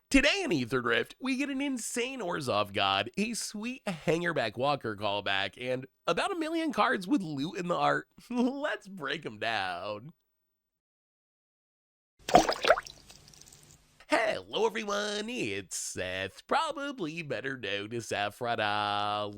Today in Aetherdrift, we get an insane Orzhov God, a sweet Hangerback Walker callback, and about 1,000,000 cards with loot in the art. Let's break them down. Hello everyone, it's Seth, probably better known as Saffron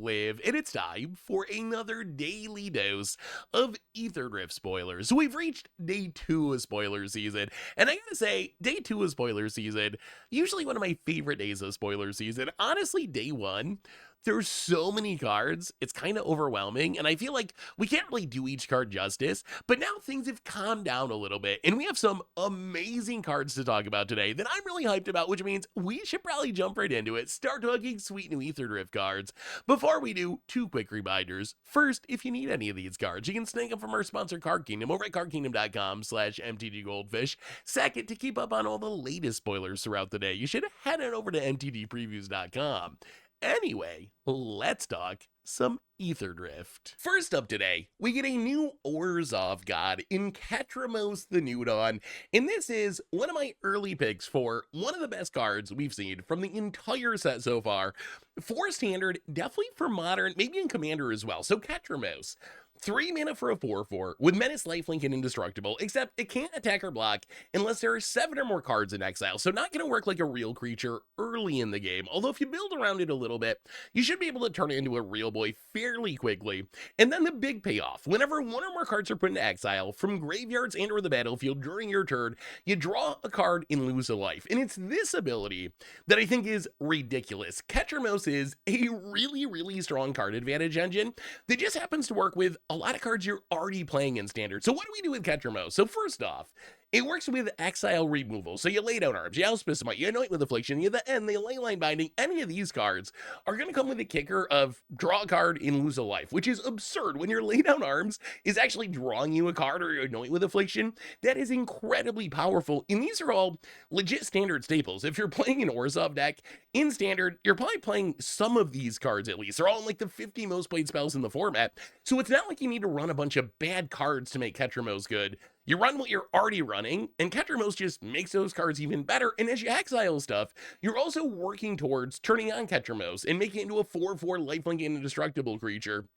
Live, and it's time for another daily dose of Aetherdrift spoilers. So we've reached day 2 of spoiler season, and I gotta say, day 2 of spoiler season, usually one of my favorite days of spoiler season. Honestly, day 1, there's so many cards, it's kind of overwhelming, and I feel like we can't really do each card justice, but now things have calmed down a little bit, and we have some amazing cards to talk about today that I'm really hyped about, which means we should probably jump right into it, start talking sweet new Aetherdrift cards. Before we do, 2 quick reminders. First, if you need any of these cards, you can snag them from our sponsor Card Kingdom over at cardkingdom.com/MTGGoldfish. Second, to keep up on all the latest spoilers throughout the day, you should head on over to mtgpreviews.com. Anyway, let's talk some Aetherdrift. First up today, we get a new Orzhov God in Ketramose the New Dawn, and this is one of my early picks for one of the best cards we've seen from the entire set so far. For Standard, definitely for Modern, maybe in Commander as well. So Ketramose. 3 mana for a 4/4 with Menace, Lifelink, and Indestructible, except it can't attack or block unless there are 7 or more cards in exile, so not going to work like a real creature early in the game, although if you build around it a little bit, you should be able to turn it into a real boy fairly quickly. And then the big payoff, whenever 1 or more cards are put into exile from graveyards and or the battlefield during your turn, you draw a card and lose a life, and it's this ability that I think is ridiculous. Ketramose is a really strong card advantage engine that just happens to work with a lot of cards you're already playing in Standard. So what do we do with Ketramose? So first off, it works with exile removal. So you lay down Arms, you Auspice Smite, you Anoint with Affliction, you the End, the Leyline Binding. Any of these cards are going to come with a kicker of draw a card and lose a life, which is absurd. When your lay down Arms is actually drawing you a card or you Anoint with Affliction, that is incredibly powerful. And these are all legit Standard staples. If you're playing an Orzhov deck in Standard, you're probably playing some of these cards at least. They're all in like the 50 most played spells in the format. So it's not like you need to run a bunch of bad cards to make Ketramose good. You run what you're already running, and Ketramose just makes those cards even better. And as you exile stuff, you're also working towards turning on Ketramose and making it into a 4/4 lifelink and indestructible creature.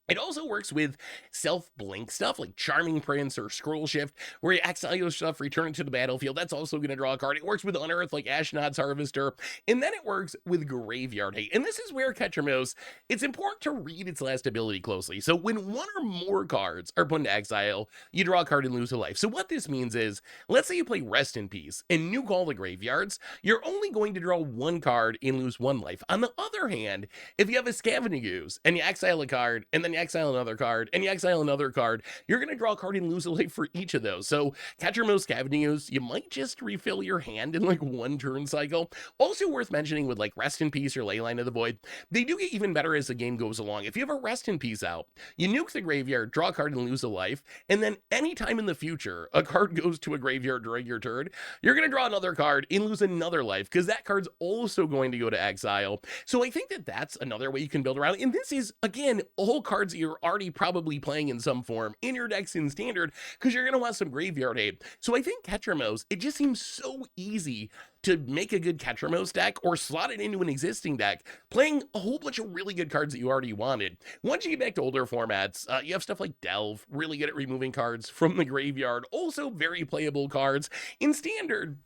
It also works with self-blink stuff like Charming Prince or Scroll Shift, where you exile your stuff, return it to the battlefield. That's also going to draw a card. It works with Unearth like Ashnod's Harvester, and then it works with Graveyard Hate. And this is where Ketramose, it's important to read its last ability closely. So when 1 or more cards are put into exile, you draw a card and lose a life. So what this means is, let's say you play Rest in Peace and Nuke all the graveyards, you're only going to draw 1 card and lose 1 life. On the other hand, if you have a Scavenging Ooze and you exile a card, and then you exile another card, and you exile another card, you're going to draw a card and lose a life for each of those. So Ketramose, Scavenging Ooze, you might just refill your hand in like 1 turn cycle. Also worth mentioning with like Rest in Peace or Leyline of the Void, they do get even better as the game goes along. If you have a Rest in Peace out, you nuke the graveyard, draw a card and lose a life, and then anytime in the future a card goes to a graveyard during your turn, you're going to draw another card and lose another life because that card's also going to go to exile. So I think that that's another way you can build around it. And this is, again, all cards that you're already probably playing in some form in your decks in Standard because you're going to want some Graveyard Hate. So I think Ketramose, it just seems so easy to make a good Ketramose deck or slot it into an existing deck, playing a whole bunch of really good cards that you already wanted. Once you get back to older formats, you have stuff like Delve, really good at removing cards from the graveyard, also very playable cards. In Standard,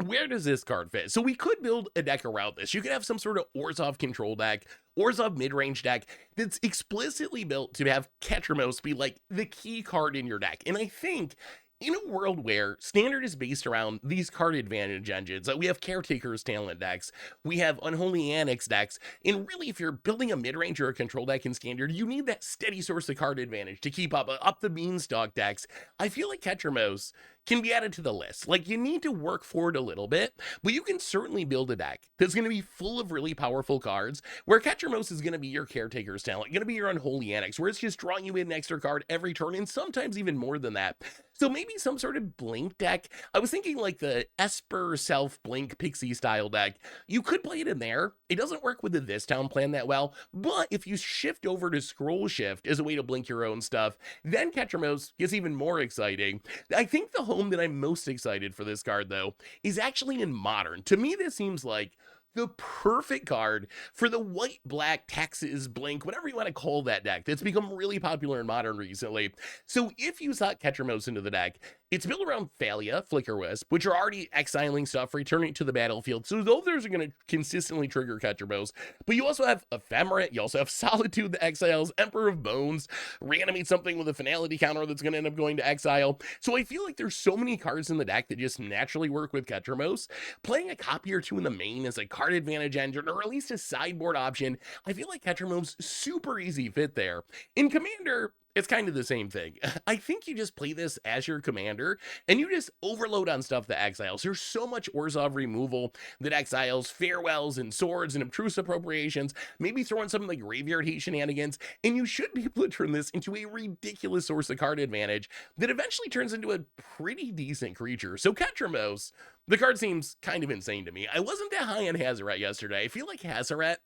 where does this card fit? So we could build a deck around this. You could have some sort of Orzhov control deck, Orzhov mid-range deck that's explicitly built to have Ketramose be like the key card in your deck. And I think in a world where Standard is based around these card advantage engines, we have Caretaker's Talent decks, we have Unholy Annex decks, and really if you're building a mid-range or a control deck in Standard, you need that steady source of card advantage to keep up the beanstalk decks. I feel like Ketramose can be added to the list. Like, you need to work for it a little bit, but you can certainly build a deck that's going to be full of really powerful cards, where Ketramose is going to be your Caretaker's Talent, going to be your Unholy Annex, where it's just drawing you in an extra card every turn, and sometimes even more than that. So maybe some sort of Blink deck. I was thinking like the Esper Self-Blink Pixie style deck. You could play it in there. It doesn't work with the This Town plan that well, but if you shift over to Scroll Shift as a way to blink your own stuff, then Ketramose gets even more exciting. I think the home home that I'm most excited for this card, though, is actually in Modern. To me, this seems like the perfect card for the white-black Texas Blink, whatever you want to call that deck, that's become really popular in Modern recently. So if you slot Ketramose into the deck, it's built around Thalia, Flicker Wisp, which are already exiling stuff, returning to the battlefield, so those are going to consistently trigger Ketramose. But you also have Ephemerate, you also have Solitude that exiles, Emperor of Bones, reanimate something with a finality counter that's going to end up going to exile. So I feel like there's so many cards in the deck that just naturally work with Ketramose. Playing a copy or two in the main as a card advantage engine, or at least a sideboard option, I feel like Ketramose super easy fit there. In Commander, it's kind of the same thing. I think you just play this as your commander, and you just overload on stuff that exiles. There's so much Orzhov removal that exiles, farewells and swords and obtruse appropriations, maybe throw in something like Graveyard Hate shenanigans, and you should be able to turn this into a ridiculous source of card advantage that eventually turns into a pretty decent creature. So Ketramose, the card seems kind of insane to me. I wasn't that high on Hazoret yesterday. I feel like Hazoret,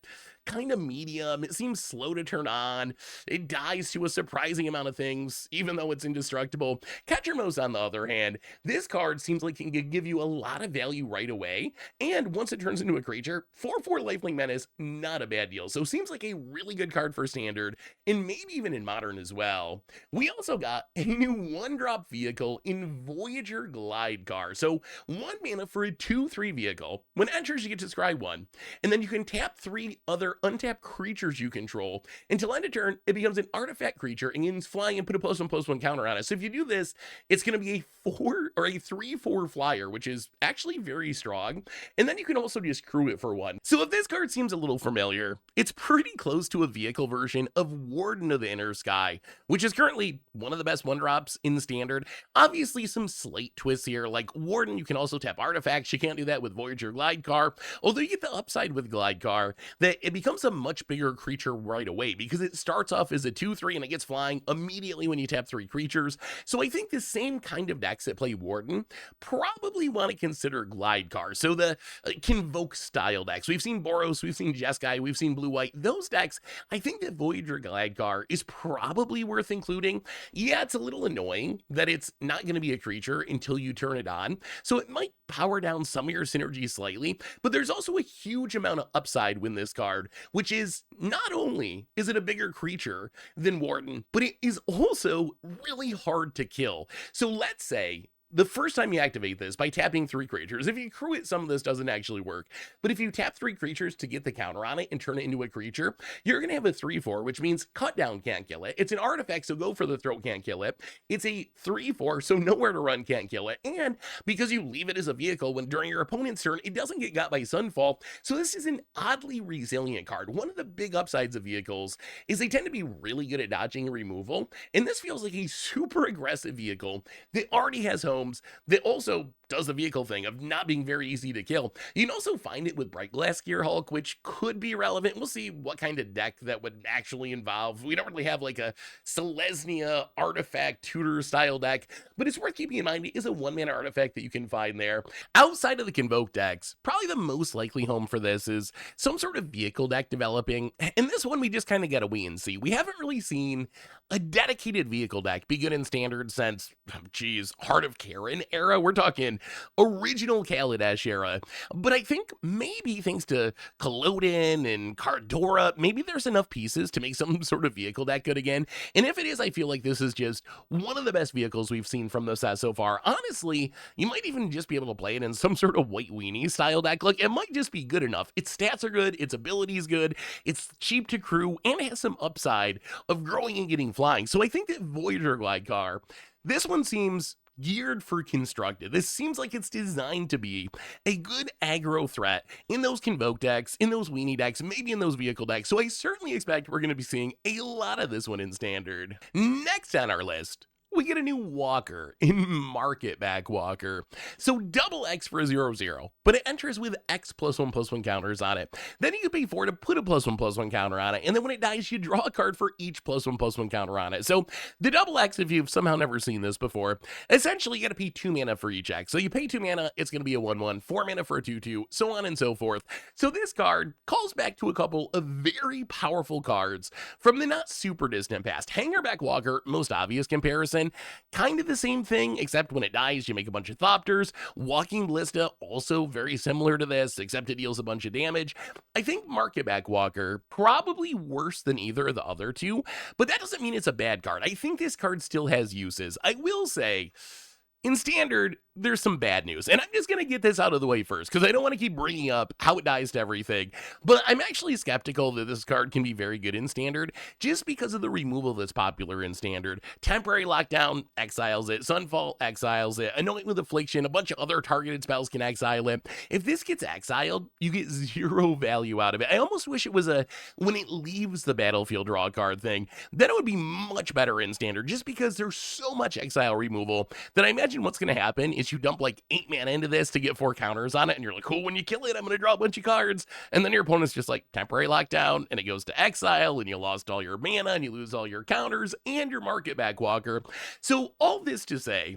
kind of medium. It seems slow to turn on. It dies to a surprising amount of things, even though it's indestructible. Ketramose, on the other hand, this card seems like it can give you a lot of value right away, and once it turns into a creature, 4/4 Lifelink Menace, not a bad deal. So seems like a really good card for Standard, and maybe even in Modern as well. We also got a new 1-drop vehicle in Voyager Glidecar. So 1 mana for a 2/3 vehicle. When it enters, you get to scry 1, and then you can tap 3 other untapped creatures you control. Until end of turn, it becomes an artifact creature and it's flying and put a +1/+1 counter on it. So if you do this, it's going to be a 3/4 flyer, which is actually very strong. And then you can also just crew it for 1. So if this card seems a little familiar, it's pretty close to a vehicle version of Warden of the Inner Sky, which is currently one of the best 1-drops in Standard. Obviously some slight twists here, like Warden, you can also tap artifacts. You can't do that with Voyager Glidecar, although you get the upside with Glidecar that it becomes a much bigger creature right away because it starts off as a 2/3 and it gets flying immediately when you tap 3 creatures. So I think the same kind of decks that play Warden probably want to consider Glidecar. So the Convoke style decks. We've seen Boros, we've seen Jeskai, we've seen Blue-White. Those decks, I think that Voyager Glidecar is probably worth including. Yeah, it's a little annoying that it's not going to be a creature until you turn it on. So it might power down some of your synergy slightly, but there's also a huge amount of upside with this card, which is not only is it a bigger creature than Warden, but it is also really hard to kill. So let's say the first time you activate this by tapping 3 creatures, if you crew it, some of this doesn't actually work. But if you tap 3 creatures to get the counter on it and turn it into a creature, you're going to have a 3/4, which means Cut Down can't kill it. It's an artifact, so Go for the Throat can't kill it. It's a 3/4, so Nowhere to Run can't kill it. And because you leave it as a vehicle when during your opponent's turn, it doesn't get got by Sunfall. So this is an oddly resilient card. One of the big upsides of vehicles is they tend to be really good at dodging and removal. And this feels like a super aggressive vehicle that already has home that also does the vehicle thing of not being very easy to kill. You can also find it with Brightglass Gear Hulk, which could be relevant. We'll see what kind of deck that would actually involve. We don't really have like a Selesnya artifact tutor style deck, but it's worth keeping in mind it is a 1-mana artifact that you can find there. Outside of the Convoke decks, probably the most likely home for this is some sort of vehicle deck developing. And this one we just kind of gotta wait and see. We haven't really seen a dedicated vehicle deck be good in Standard since, Heart of Karen era. We're talking original Kaladesh era. But I think maybe thanks to Collodin and Cardora, maybe there's enough pieces to make some sort of vehicle deck good again. And if it is, I feel like this is just one of the best vehicles we've seen from the set so far. Honestly, you might even just be able to play it in some sort of White Weenie style deck. Like, it might just be good enough. Its stats are good, its ability is good, it's cheap to crew, and it has some upside of growing and getting flying. So I think that Voyager Glidecar, this one seems geared for Constructed. This seems like it's designed to be a good aggro threat in those Convoke decks, in those Weenie decks, maybe in those vehicle decks. So I certainly expect we're going to be seeing a lot of this one in Standard. Next on our list, we get a new Walker in Marketback Walker. So double X for a 0/0, but it enters with X +1/+1 counters on it. Then you can pay 4 to put a +1/+1 counter on it, and then when it dies, you draw a card for each +1/+1 counter on it. So the double X, if you've somehow never seen this before, essentially you gotta pay 2 mana for each X. So you pay 2 mana, it's gonna be a 1/1, 4 mana for a 2/2, so on and so forth. So this card calls back to a couple of very powerful cards from the not super distant past. Hangerback Walker, most obvious comparison. Reflection, kind of the same thing, except when it dies, you make a bunch of Thopters. Walking Ballista, also very similar to this, except it deals a bunch of damage. I think Marketback Walker, probably worse than either of the other two, but that doesn't mean it's a bad card. I think this card still has uses. I will say, in Standard, there's some bad news, and I'm just going to get this out of the way first, because I don't want to keep bringing up how it dies to everything, but I'm actually skeptical that this card can be very good in Standard, just because of the removal that's popular in Standard. Temporary Lockdown exiles it, Sunfall exiles it, Anoint with Affliction, a bunch of other targeted spells can exile it. If this gets exiled, you get zero value out of it. I almost wish it was a, when it leaves the battlefield, draw a card thing, then it would be much better in Standard, just because there's so much exile removal that I imagine what's going to happen is you dump like 8 mana into this to get 4 counters on it, and you're like, cool, when you kill it, I'm going to draw a bunch of cards, and then your opponent's just like, temporary lockdown, and it goes to exile, and you lost all your mana, and you lose all your counters, and your Marketback Walker. So all this to say,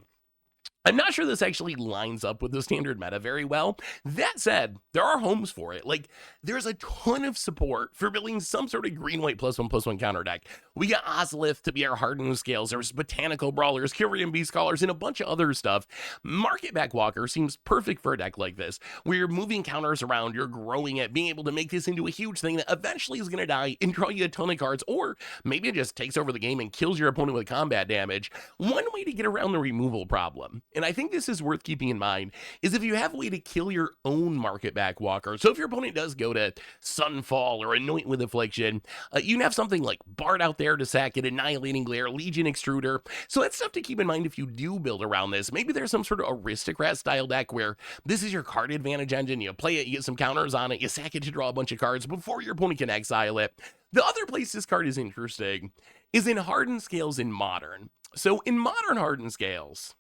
I'm not sure this actually lines up with the Standard meta very well. That said, there are homes for it. Like, there's a ton of support for building some sort of green-white +1/+1 counter deck. We got Ozolith to be our hardened scales. There's Botanical Brawlers, Kyrian Beast Callers, and a bunch of other stuff. Marketback Walker seems perfect for a deck like this, where you're moving counters around, you're growing it, being able to make this into a huge thing that eventually is going to die and draw you a ton of cards, or maybe it just takes over the game and kills your opponent with combat damage. One way to get around the removal problem, and I think this is worth keeping in mind, is if you have a way to kill your own Marketback Walker. So if your opponent does go to Sunfall or Anoint with Affliction, you can have something like Bard out there to sack it, Annihilating Glare, Legion Extruder. So that's stuff to keep in mind if you do build around this. Maybe there's some sort of Aristocrat style deck where this is your card advantage engine. You play it, you get some counters on it, you sack it to draw a bunch of cards before your opponent can exile it. The other place this card is interesting is in Hardened Scales in Modern. So in Modern Hardened Scales,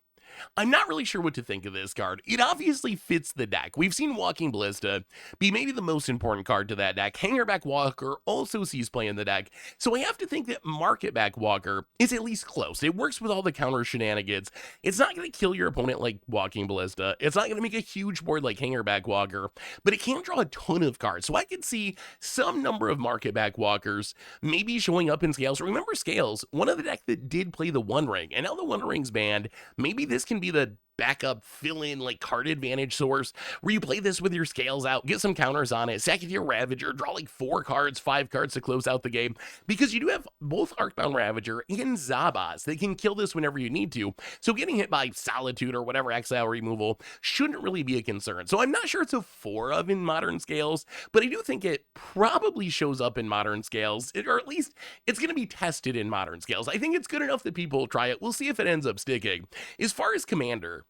I'm not really sure what to think of this card. It obviously fits the deck. We've seen Walking Ballista be maybe the most important card to that deck. Hangerback Walker also sees play in the deck. So I have to think that Marketback Walker is at least close. It works with all the counter shenanigans. It's not going to kill your opponent like Walking Ballista. It's not going to make a huge board like Hangerback Walker, but it can draw a ton of cards. So I could see some number of Marketback Walkers maybe showing up in Scales. Remember Scales, one of the decks that did play the One Ring, and now the One Ring's banned. Maybe this can be the backup fill-in like card advantage source where you play this with your Scales out, get some counters on it, sack it to your Ravager, draw like 4 cards, 5 cards to close out the game, because you do have both Arcbound Ravager and Zabaz that can kill this whenever you need to. So getting hit by Solitude or whatever exile removal shouldn't really be a concern. So I'm not sure it's a 4 of in Modern Scales, but I do think it probably shows up in Modern Scales, or at least it's going to be tested in Modern Scales. I think it's good enough that people will try it. We'll see if it ends up sticking. As far as Commander,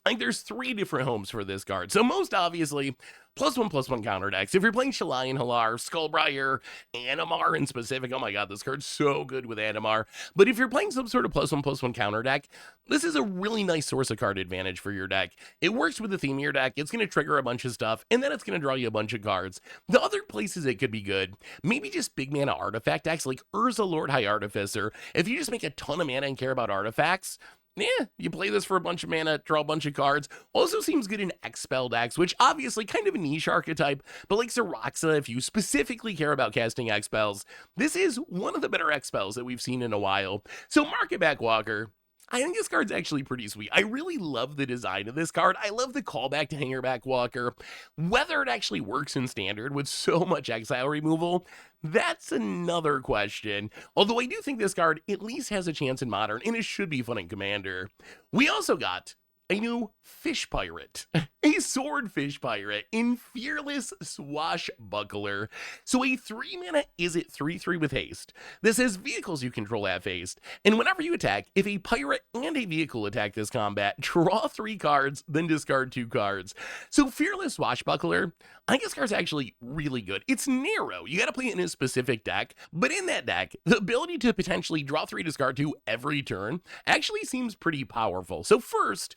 I think there's 3 different homes for this card. So most obviously, +1/+1 counter decks. If you're playing Shalayan Halar, Skullbriar, Animar in specific, oh my god, this card's so good with Animar. But if you're playing some sort of +1/+1 counter deck, this is a really nice source of card advantage for your deck. It works with the theme of your deck, it's going to trigger a bunch of stuff, and then it's going to draw you a bunch of cards. The other places it could be good, maybe just big mana artifact decks like Urza Lord High Artificer. If you just make a ton of mana and care about artifacts, yeah, you play this for a bunch of mana, draw a bunch of cards. Also seems good in X-Spell decks, which obviously kind of a niche archetype, but like Xeraxa, if you specifically care about casting X-Spells, this is one of the better X-Spells that we've seen in a while. So Marketback Walker, I think this card's actually pretty sweet. I really love the design of this card. I love the callback to Hangerback Walker. Whether it actually works in Standard with so much exile removal, that's another question. Although I do think this card at least has a chance in Modern, and it should be fun in Commander. We also got a new fish pirate, a swordfish pirate in Fearless Swashbuckler. So a 3 mana Izzet 3/3 with haste. This has vehicles you control have haste, and whenever you attack, if a pirate and a vehicle attack this combat, draw 3 cards, then discard 2 cards. So Fearless Swashbuckler, I think this card's actually really good. It's narrow, you gotta play it in a specific deck, but in that deck, the ability to potentially draw 3, discard 2 every turn actually seems pretty powerful. So first,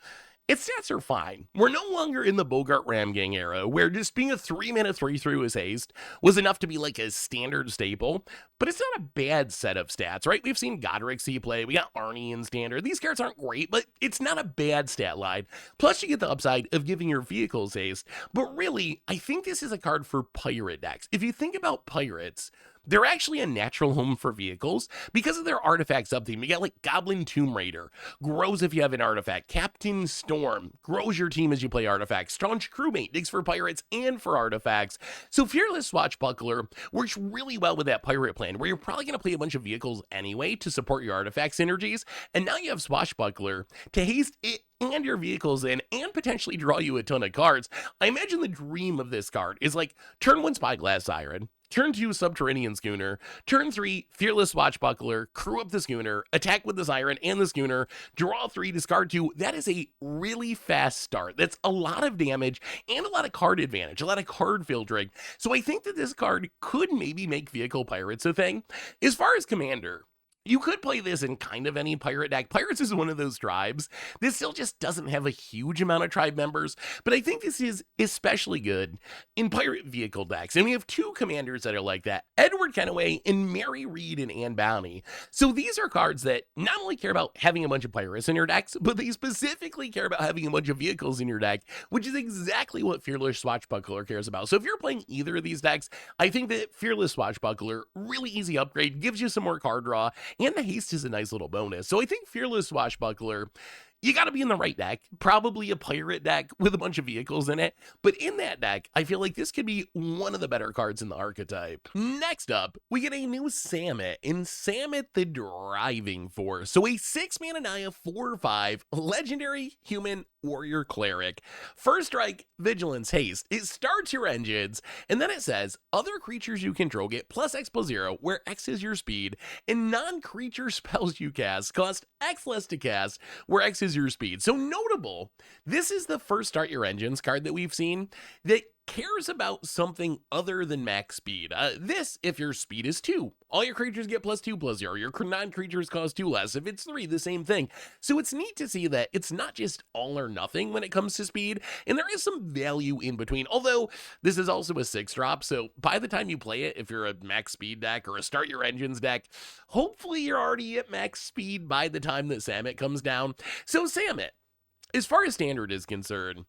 its stats are fine. We're no longer in the Bogart Ramgang era, where just being a 3 mana 3/3 with haste was enough to be like a standard staple, but it's not a bad set of stats, right? We've seen Godric see play, we got Arnie in Standard. These cards aren't great, but it's not a bad stat line. Plus you get the upside of giving your vehicles haste, but really, I think this is a card for pirate decks. If you think about pirates, they're actually a natural home for vehicles because of their artifact sub-theme. You got like Goblin Tomb Raider, grows if you have an artifact. Captain Storm, grows your team as you play artifacts. Staunch Crewmate, digs for pirates and for artifacts. So Fearless Swashbuckler works really well with that pirate plan, where you're probably going to play a bunch of vehicles anyway to support your artifact synergies, and now you have Swashbuckler to haste it and your vehicles in and potentially draw you a ton of cards. I imagine the dream of this card is like turn 1 Spyglass Siren, turn 2 Subterranean Schooner, turn 3 Fearless Swashbuckler, crew up the schooner, attack with the Siren and the schooner, draw 3, discard 2. That is a really fast start. That's a lot of damage and a lot of card advantage, a lot of card filtering. So I think that this card could maybe make vehicle pirates a thing. As far as commander, you could play this in kind of any pirate deck. Pirates is one of those tribes that still just doesn't have a huge amount of tribe members, but I think this is especially good in pirate vehicle decks. And we have 2 commanders that are like that, Edward Kenaway and Mary Reed and Anne Bounty. So these are cards that not only care about having a bunch of pirates in your decks, but they specifically care about having a bunch of vehicles in your deck, which is exactly what Fearless Swashbuckler cares about. So if you're playing either of these decks, I think that Fearless Swashbuckler, really easy upgrade, gives you some more card draw, and the haste is a nice little bonus. So I think Fearless Swashbuckler, you got to be in the right deck, probably a pirate deck with a bunch of vehicles in it. But in that deck, I feel like this could be one of the better cards in the archetype. Next up, we get a new Samut, and Samut the Driving Force. So a 6-mana Naya 4/5 legendary human warrior cleric. First strike, vigilance, haste. It starts your engines, and then it says other creatures you control get +X+0, where X is your speed, and non-creature spells you cast cost X less to cast, where X is your speed. So notable, this is the first start your engines card that we've seen that cares about something other than max speed. This, if your speed is 2, all your creatures get +2/+0. Your non-creatures cost 2 less. If it's 3, the same thing. So it's neat to see that it's not just all or nothing when it comes to speed, and there is some value in between. Although this is also a 6-drop, so by the time you play it, if you're a max speed deck or a start your engines deck, hopefully you're already at max speed by the time that Samut comes down. So Samut, as far as standard is concerned,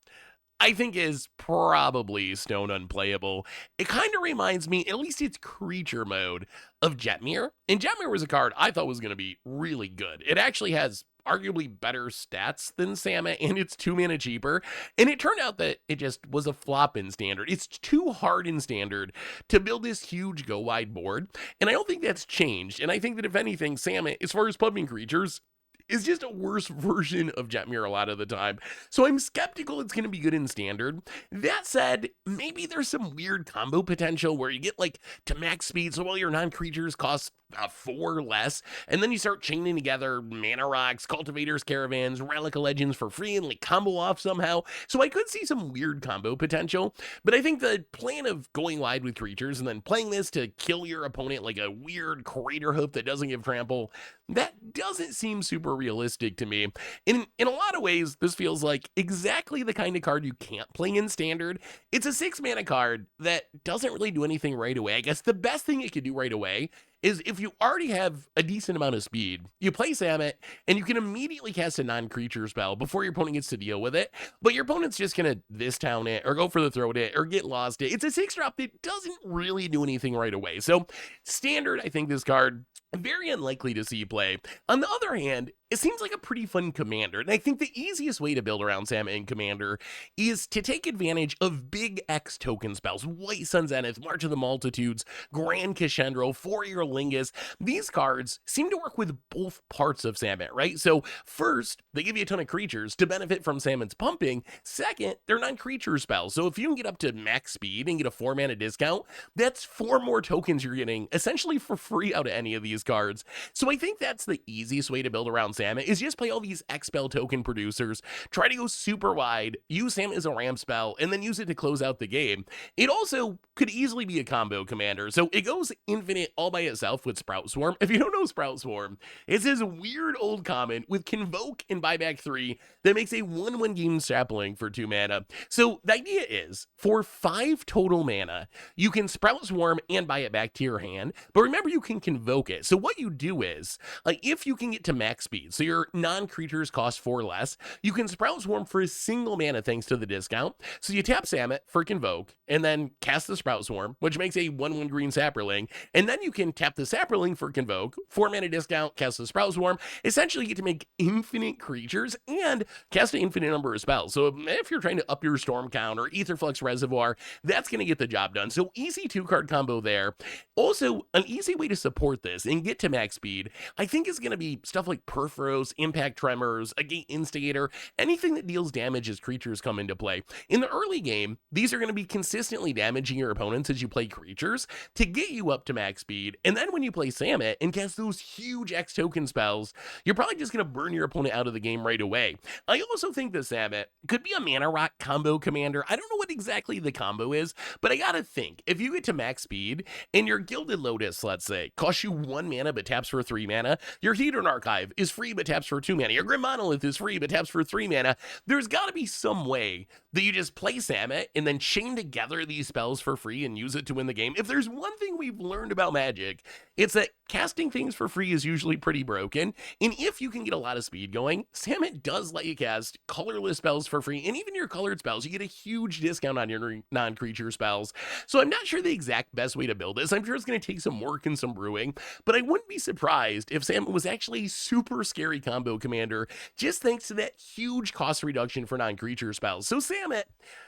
I think is probably stone unplayable. It kind of reminds me, at least its creature mode, of Jetmir. And Jetmir was a card I thought was going to be really good. It actually has arguably better stats than Samut, and it's 2 mana cheaper. And it turned out that it just was a flop in standard. It's too hard in standard to build this huge go wide board. And I don't think that's changed. And I think that if anything, Samut, as far as pumping creatures, is just a worse version of Jetmir a lot of the time. So I'm skeptical it's going to be good in standard. That said, maybe there's some weird combo potential where you get like to max speed, so all your non-creatures cost 4 less, and then you start chaining together Mana Rocks, Cultivators, Caravans, Relic of Legends for free and like combo off somehow. So I could see some weird combo potential, but I think the plan of going wide with creatures and then playing this to kill your opponent like a weird Crater Hoof that doesn't give trample, that doesn't seem super realistic to me. In a lot of ways, this feels like exactly the kind of card you can't play in standard. It's a 6-mana card that doesn't really do anything right away. I guess the best thing it could do right away is if you already have a decent amount of speed, you play Samut, and you can immediately cast a non-creature spell before your opponent gets to deal with it, but your opponent's just going to this town it, or go for the throat it, or get lost it. It's a 6-drop that doesn't really do anything right away. So standard, I think this card, very unlikely to see you play. On the other hand, it seems like a pretty fun commander, and I think the easiest way to build around Samut in Commander is to take advantage of big X token spells. White Sun Zenith, March of the Multitudes, Grand Crescendo, Four-Year Lingus. These cards seem to work with both parts of Samut, right? So first, they give you a ton of creatures to benefit from Samut's pumping. Second, they're non-creature spells, so if you can get up to max speed and get a 4-mana discount, that's 4 more tokens you're getting essentially for free out of any of these cards. So I think that's the easiest way to build around Samut, is just play all these X-Spell token producers, try to go super wide, use Samut as a ramp spell, and then use it to close out the game. It also could easily be a combo commander, so it goes infinite all by itself himself with Sprout Swarm. If you don't know Sprout Swarm, it's this weird old common with Convoke and Buyback 3 that makes a 1/1 game sapling for 2 mana. So the idea is, for 5 total mana, you can Sprout Swarm and buy it back to your hand, but remember you can Convoke it. So what you do is, if you can get to max speed, so your non-creatures cost 4 less, you can Sprout Swarm for a single mana thanks to the discount. So you tap Samut for Convoke, and then cast the Sprout Swarm, which makes a 1/1 green Saproling, and then you can tap the Saproling for Convoke, 4 mana discount, cast the Sprout Swarm. Essentially, you get to make infinite creatures and cast an infinite number of spells. So if you're trying to up your Storm count or Aetherflux Reservoir, that's going to get the job done. So easy 2-card combo there. Also, an easy way to support this and get to max speed, I think, is going to be stuff like Perforos, Impact Tremors, a Gate Instigator, anything that deals damage as creatures come into play. In the early game, these are going to be consistently damaging your opponents as you play creatures to get you up to max speed. And then when you play Samut and cast those huge X token spells, you're probably just going to burn your opponent out of the game right away. I also think that Samut could be a Mana Rock combo commander. I don't know what exactly the combo is, but I gotta think, if you get to max speed and your Gilded Lotus, let's say, costs you 1 mana but taps for 3 mana, your Hedron Archive is free but taps for 2 mana, your Grim Monolith is free but taps for 3 mana, there's gotta be some way that you just play Samut and then chain together these spells for free and use it to win the game. If there's one thing we've learned about Magic, it's that casting things for free is usually pretty broken, and if you can get a lot of speed going, Samut does let you cast colorless spells for free, and even your colored spells, you get a huge discount on your non-creature spells. So I'm not sure the exact best way to build this. I'm sure it's going to take some work and some brewing, but I wouldn't be surprised if Samut was actually a super scary combo commander, just thanks to that huge cost reduction for non-creature spells. So Samut,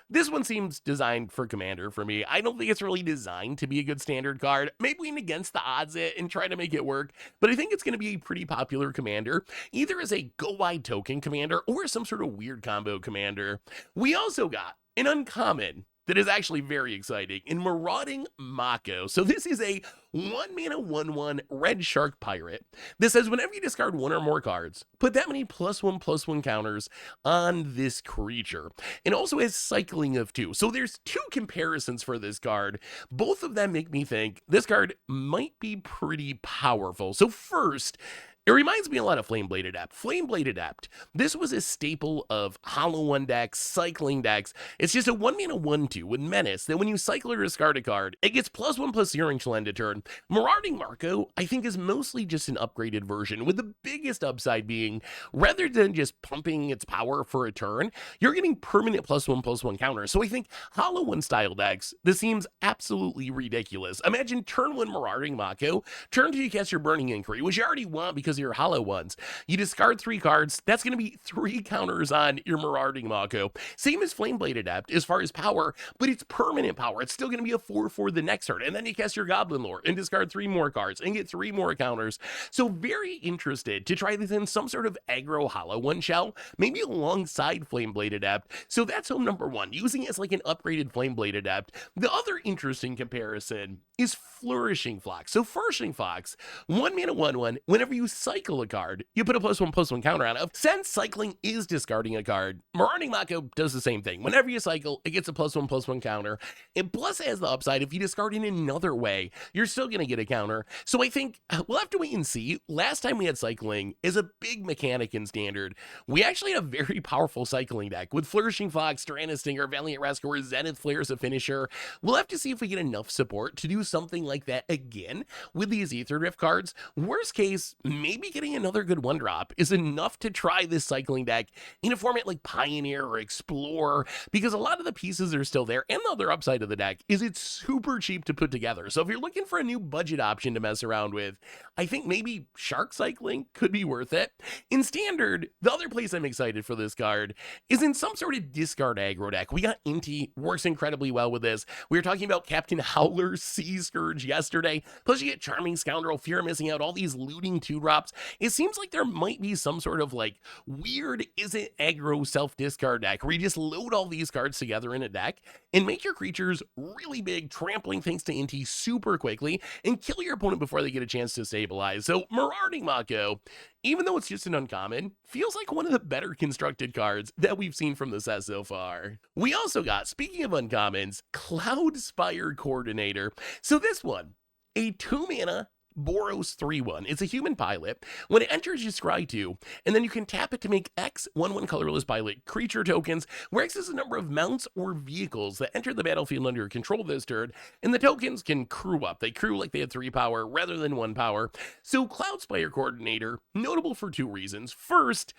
this one seems designed for commander for me. I don't think it's really designed to be a good standard card. Maybe win against the odds it and try to make it work, but I think it's going to be a pretty popular commander, either as a go-wide token commander or some sort of weird combo commander. We also got an uncommon that is actually very exciting in Marauding Mako. So this is a 1 mana 1/1 red shark pirate. This says whenever you discard 1 or more cards, put that many +1/+1 counters on this creature. It also has cycling of 2. So there's 2 comparisons for this card. Both of them make me think this card might be pretty powerful. So first, it reminds me a lot of Flameblade Adept. Flameblade Adept, this was a staple of Hollow 1 decks, cycling decks. It's just a 1 mana 1/2 with Menace that when you cycle or discard a card, it gets +1/+0 until end of turn. Marauding Mako, I think, is mostly just an upgraded version, with the biggest upside being, rather than just pumping its power for a turn, you're getting permanent +1/+1 counters. So I think Hollow 1 style decks, this seems absolutely ridiculous. Imagine turn 1 Marauding Mako, turn 2 you cast your Burning Inquiry, which you already want because of your Hollow ones. You discard 3 cards, that's going to be 3 counters on your Marauding Mako. Same as Flameblade Adept as far as power, but it's permanent power. It's still going to be a 4/4 the next turn, and then you cast your Goblin Lore and discard 3 more cards and get 3 more counters. So very interested to try this in some sort of aggro Hollow 1 shell, maybe alongside Flameblade Adept. So that's home number 1, using it as like an upgraded Flameblade Adept. The other interesting comparison is Flourishing Fox. So Flourishing Fox, 1 mana 1/1, whenever you cycle a card, you put a +1/+1 counter on it. Since cycling is discarding a card, Marauding Mako does the same thing. Whenever you cycle, it gets a +1/+1 counter. And plus it has the upside, if you discard in another way, you're still going to get a counter. So I think we'll have to wait and see. Last time we had cycling is a big mechanic in Standard. We actually had a very powerful cycling deck with Flourishing Fox, Tyrannus Stinger, Valiant Rescuer, Zenith Flare as a finisher. We'll have to see if we get enough support to do something like that again with these Aetherdrift cards. Worst case, maybe getting another good 1-drop is enough to try this cycling deck in a format like Pioneer or Explorer, because a lot of the pieces are still there, and the other upside of the deck is it's super cheap to put together. So if you're looking for a new budget option to mess around with, I think maybe Shark Cycling could be worth it. In Standard, the other place I'm excited for this card is in some sort of discard aggro deck. We got Inti, works incredibly well with this. We were talking about Captain Howler, Sea Scourge yesterday, plus you get Charming Scoundrel, Fear of Missing Out, all these looting 2-drops. It seems like there might be some sort of like weird isn't aggro self-discard deck where you just load all these cards together in a deck and make your creatures really big, trampling things to Inti super quickly and kill your opponent before they get a chance to stabilize. So Marauding Mako, even though it's just an uncommon, feels like one of the better constructed cards that we've seen from the set so far. We also got, speaking of uncommons, Cloudspire Coordinator. So this one, a 2 mana Boros 3/1. It's a human pilot. When it enters, you scry 2, and then you can tap it to make X 1/1 colorless pilot creature tokens, where X is the number of mounts or vehicles that enter the battlefield under your control this turn, and the tokens can crew up. They crew like they have 3 power rather than 1 power. So Cloudspire Coordinator, notable for 2 reasons. First,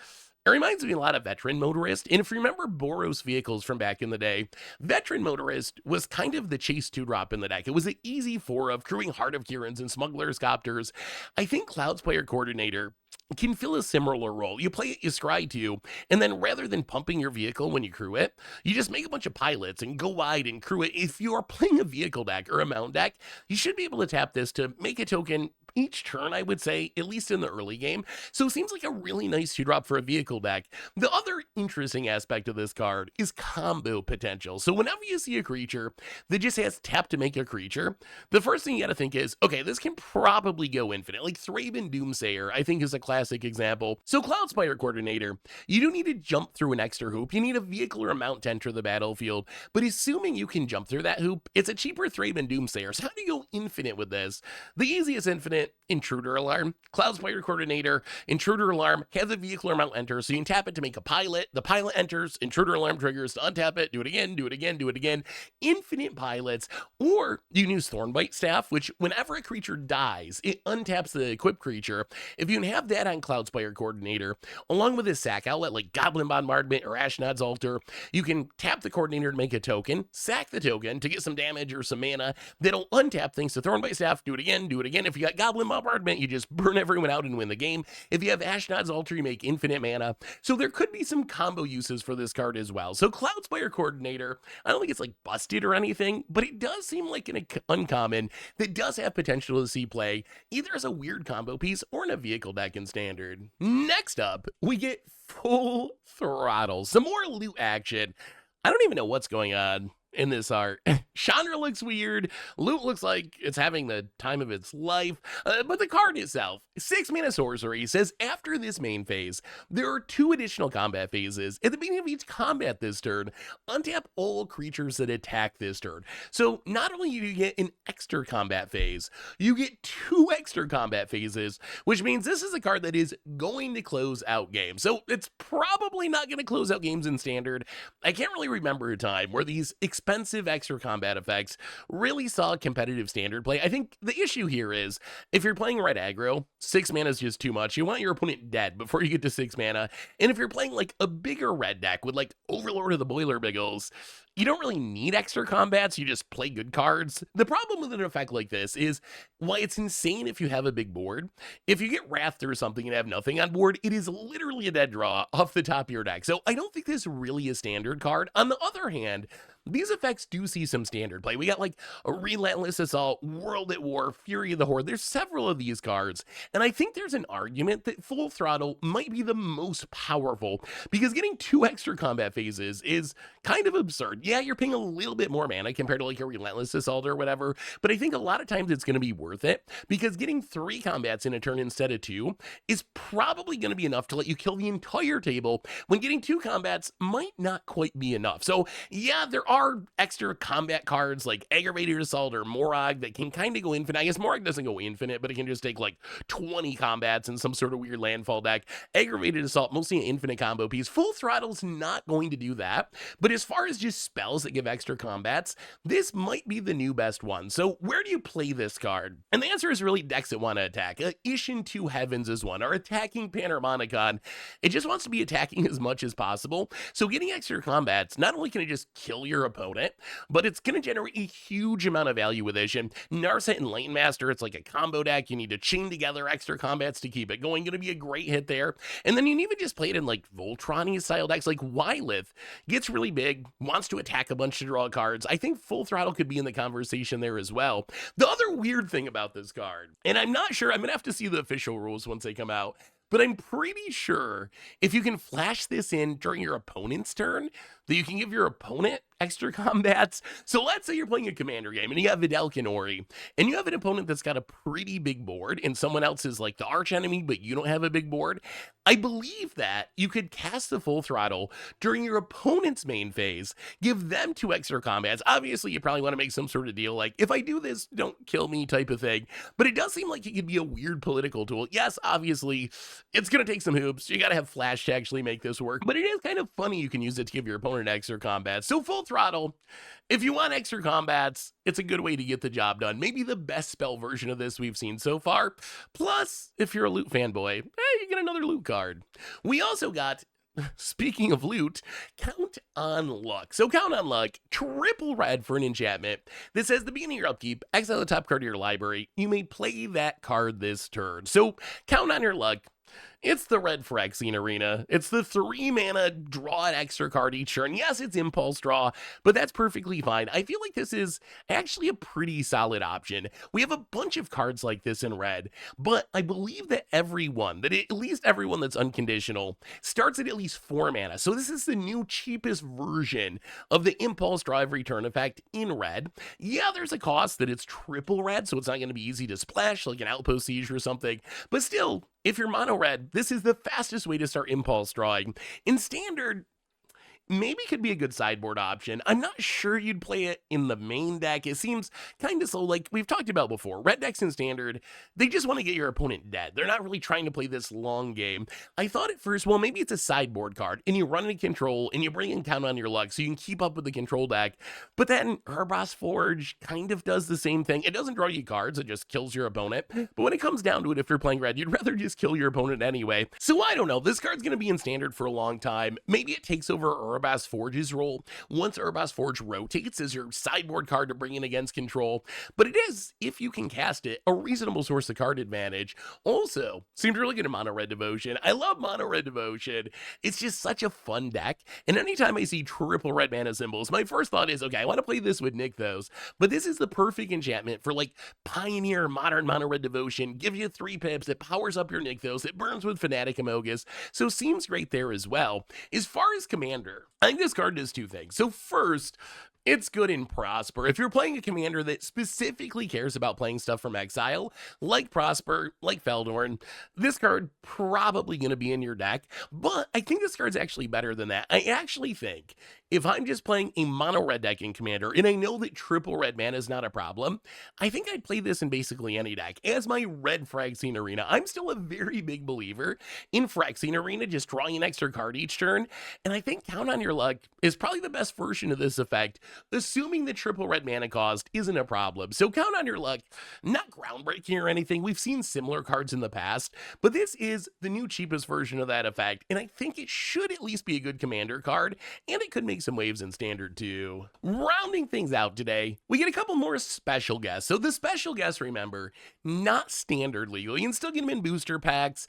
it reminds me a lot of Veteran Motorist, and if you remember Boros vehicles from back in the day, Veteran Motorist was kind of the chase 2-drop in the deck. It was an easy 4 of crewing Heart of Kirans and Smuggler's Copters. I think Cloudspire Coordinator can fill a similar role. You play it, you scry 2, and then rather than pumping your vehicle when you crew it, you just make a bunch of pilots and go wide and crew it. If you are playing a vehicle deck or a mount deck, you should be able to tap this to make a token each turn, I would say, at least in the early game. So it seems like a really nice 2-drop for a vehicle deck. The other interesting aspect of this card is combo potential. So whenever you see a creature that just has tap to make a creature, the first thing you gotta think is, okay, this can probably go infinite. Like Thraben Doomsayer, I think, is a classic example. So Cloudspire Coordinator, you don't need to jump through an extra hoop. You need a vehicle or a mount to enter the battlefield. But assuming you can jump through that hoop, it's a cheaper Thraben Doomsayer. So how do you go infinite with this? The easiest infinite, Intruder Alarm. Cloudspire Coordinator, Intruder Alarm has a vehicle or mount enter, so you can tap it to make a pilot. The pilot enters, Intruder Alarm triggers to untap it, do it again, do it again, do it again. Infinite pilots. Or you can use Thornbite Staff, which whenever a creature dies, it untaps the equipped creature. If you can have that on Cloudspire Coordinator, along with a sack outlet like Goblin Bombardment or Ashnod's Altar, you can tap the Coordinator to make a token, sack the token to get some damage or some mana that'll untap things to Thornbite Staff, do it again, do it again. If you got Goblin Bombardment, you just burn everyone out and win the game. If you have Ashnod's Altar, you make infinite mana. So there could be some combo uses for this card as well. So Cloudspire Coordinator, I don't think it's like busted or anything, but it does seem like an uncommon that does have potential to see play, either as a weird combo piece or in a vehicle deck in Standard. Next up, we get Full Throttle. Some more loot action. I don't even know what's going on in this art. Chandra looks weird. Loot looks like it's having the time of its life. But the card itself, 6 mana sorcery, says after this main phase, there are 2 additional combat phases. At the beginning of each combat this turn, untap all creatures that attack this turn. So not only do you get an extra combat phase, you get 2 extra combat phases, which means this is a card that is going to close out games. So it's probably not going to close out games in Standard. I can't really remember a time where these expensive extra combat effects really saw competitive Standard play. I think the issue here is, if you're playing red aggro, 6 mana is just too much. You want your opponent dead before you get to 6 mana. And if you're playing like a bigger red deck with like Overlord of the Boiler Biggles, you don't really need extra combats, you just play good cards. The problem with an effect like this is, why it's insane if you have a big board, if you get Wrathed or something and have nothing on board, it is literally a dead draw off the top of your deck. So I don't think this really is Standard card. On the other hand, these effects do see some Standard play. We got like a Relentless Assault, World at War, Fury of the Horde. There's several of these cards, and I think there's an argument that Full Throttle might be the most powerful, because getting 2 extra combat phases is kind of absurd. Yeah, you're paying a little bit more mana compared to like a Relentless Assault or whatever, but I think a lot of times it's going to be worth it, because getting 3 combats in a turn instead of 2 is probably going to be enough to let you kill the entire table, when getting 2 combats might not quite be enough. So yeah, there are extra combat cards like Aggravated Assault or Morag that can kind of go infinite. I guess Morag doesn't go infinite, but it can just take like 20 combats in some sort of weird landfall deck. Aggravated Assault, mostly an infinite combo piece. Full Throttle's not going to do that, but as far as just spells that give extra combats, this might be the new best one. So where do you play this card? And the answer is really decks that want to attack. Isshin 2 Heavens is one, or attacking Panharmonicon. It just wants to be attacking as much as possible. So getting extra combats, not only can it just kill your opponent, but it's going to generate a huge amount of value with Isshin. Narset and Lane Master, it's like a combo deck. You need to chain together extra combats to keep it going. Going to be a great hit there. And then you can even just play it in like Voltron style decks. Like Wylith gets really big, wants to attack a bunch to draw cards. I think Full Throttle could be in the conversation there as well. The other weird thing about this card, and I'm not sure, I'm going to have to see the official rules once they come out, but I'm pretty sure if you can flash this in during your opponent's turn, that you can give your opponent extra combats. So let's say you're playing a commander game and you have Vidalcan Ori, and you have an opponent that's got a pretty big board, and someone else is like the arch enemy, but you don't have a big board. I believe that you could cast the full throttle during your opponent's main phase, give them 2 extra combats. Obviously, you probably want to make some sort of deal like, if I do this, don't kill me type of thing. But it does seem like it could be a weird political tool. Yes, obviously, it's going to take some hoops. You got to have flash to actually make this work. But it is kind of funny you can use it to give your opponent extra combats. So full throttle, if you want extra combats, it's a good way to get the job done. Maybe the best spell version of this we've seen so far. Plus, if you're a loot fanboy, you get another loot card. We also got, speaking of loot, Count on Luck. So Count on Luck, triple red for an enchantment that says the beginning of your upkeep, exile the top card of your library. You may play that card this turn. So Count on your luck. It's the red Phyrexian Arena. It's the 3 mana draw an extra card each turn. Yes, it's impulse draw, but that's perfectly fine. I feel like this is actually a pretty solid option. We have a bunch of cards like this in red, but I believe that at least everyone that's unconditional starts at least 4 mana. So this is the new cheapest version of the impulse draw every turn effect in red. Yeah, there's a cost that it's triple red, so it's not going to be easy to splash like an Outpost Siege or something, but still, if you're mono red, this is the fastest way to start impulse drawing. In standard, maybe could be a good sideboard option. I'm not sure you'd play it in the main deck. It seems kind of slow, like we've talked about before. Red decks in standard, they just want to get your opponent dead. They're not really trying to play this long game. I thought at first, well, maybe it's a sideboard card, and you run into control, and you bring in Count on your luck, so you can keep up with the control deck. But then Orzhov Forge kind of does the same thing. It doesn't draw you cards, it just kills your opponent. But when it comes down to it, if you're playing red, you'd rather just kill your opponent anyway. So I don't know. This card's going to be in standard for a long time. Maybe it takes over Orzhov Forge's role once Orzhov Forge rotates as your sideboard card to bring in against control, but it is, if you can cast it, a reasonable source of card advantage. Also, seems really good in Mono Red Devotion. I love Mono Red Devotion. It's just such a fun deck, and anytime I see triple red mana symbols, my first thought is, okay, I want to play this with Nykthos, but this is the perfect enchantment for like Pioneer Modern Mono Red Devotion. Give you 3 pips, it powers up your Nykthos, it burns with Fanatic Amogus, so seems great there as well. As far as Commander, I think this card does 2 things. So first, it's good in Prosper. If you're playing a commander that specifically cares about playing stuff from exile, like Prosper, like Feldorn, this card probably going to be in your deck, but I think this card's actually better than that. I actually think if I'm just playing a mono red deck in Commander, and I know that triple red mana is not a problem, I think I'd play this in basically any deck. As my red Phyrexian Arena, I'm still a very big believer in Phyrexian Arena, just drawing an extra card each turn, and I think Count on Your Luck is probably the best version of this effect, assuming the triple red mana cost isn't a problem. So Count on Your Luck, not groundbreaking or anything, we've seen similar cards in the past, but this is the new cheapest version of that effect, and I think it should at least be a good Commander card, and it could make some waves in Standard too. Rounding things out today, we get a couple more special guests. So the special guests, remember, not Standard legal. You can still get them in booster packs,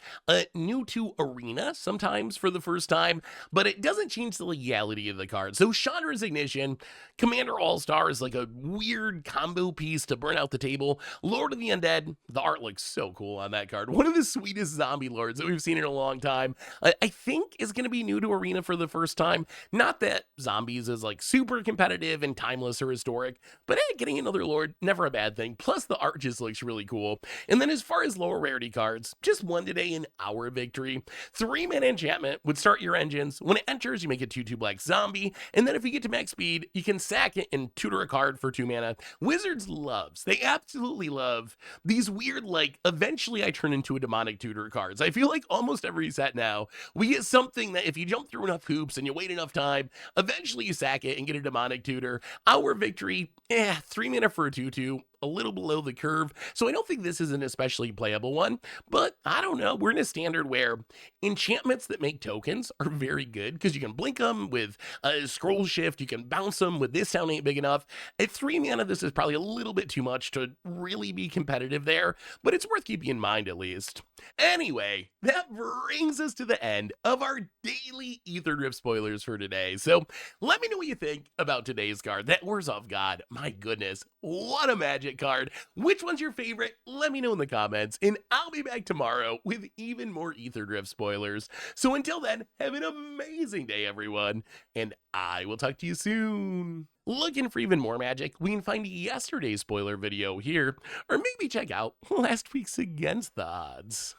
new to Arena sometimes for the first time, but it doesn't change the legality of the card. So Chandra's Ignition, Commander All-Star is like a weird combo piece to burn out the table. Lord of the Undead, the art looks so cool on that card. One of the sweetest zombie lords that we've seen in a long time. I think is going to be new to Arena for the first time. Not that zombies is like super competitive and timeless or historic, but hey, getting another lord, never a bad thing. Plus the art just looks really cool. And then as far as lower rarity cards, just one today in Our Victory. 3-mana enchantment would start your engines. When it enters, you make a 2/2 black zombie, and then if you get to max speed, you can sack it and tutor a card for 2 mana. Wizards loves, they absolutely love these weird, like, eventually I turn into a demonic tutor cards. I feel like almost every set now, we get something that if you jump through enough hoops and you wait enough time, eventually you sack it and get a demonic tutor. Our Victory, 3 mana for a 2/2. A little below the curve, so I don't think this is an especially playable one, but I don't know, we're in a standard where enchantments that make tokens are very good because you can blink them with a scroll shift, you can bounce them with this sound ain't big enough. At 3 mana, this is probably a little bit too much to really be competitive there, but it's worth keeping in mind at least. Anyway, that brings us to the end of our daily Aetherdrift spoilers for today, so let me know what you think about today's card. That Orzhov God, my goodness, what a magic Magic card. Which one's your favorite? Let me know in the comments, and I'll be back tomorrow with even more Aetherdrift spoilers. So until then, have an amazing day, everyone, and I will talk to you soon. Looking for even more magic? We can find yesterday's spoiler video here, or maybe check out last week's Against the Odds.